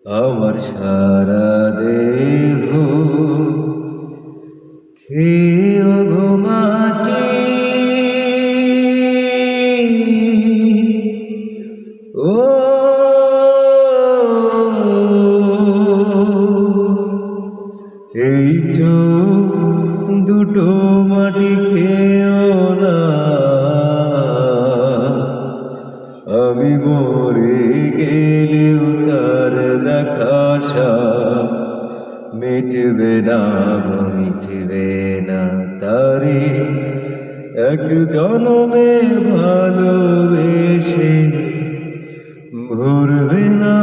আমার সারা দেহ খেয়ে ঘুমাটি ও এই চোখ দুটো মাটি খেয়েও না, আমি মরে গেলেও তার দেখাশা মিটবে না গো, মিটবে না তারে এক জনমে ভালোবেসে ভরবে না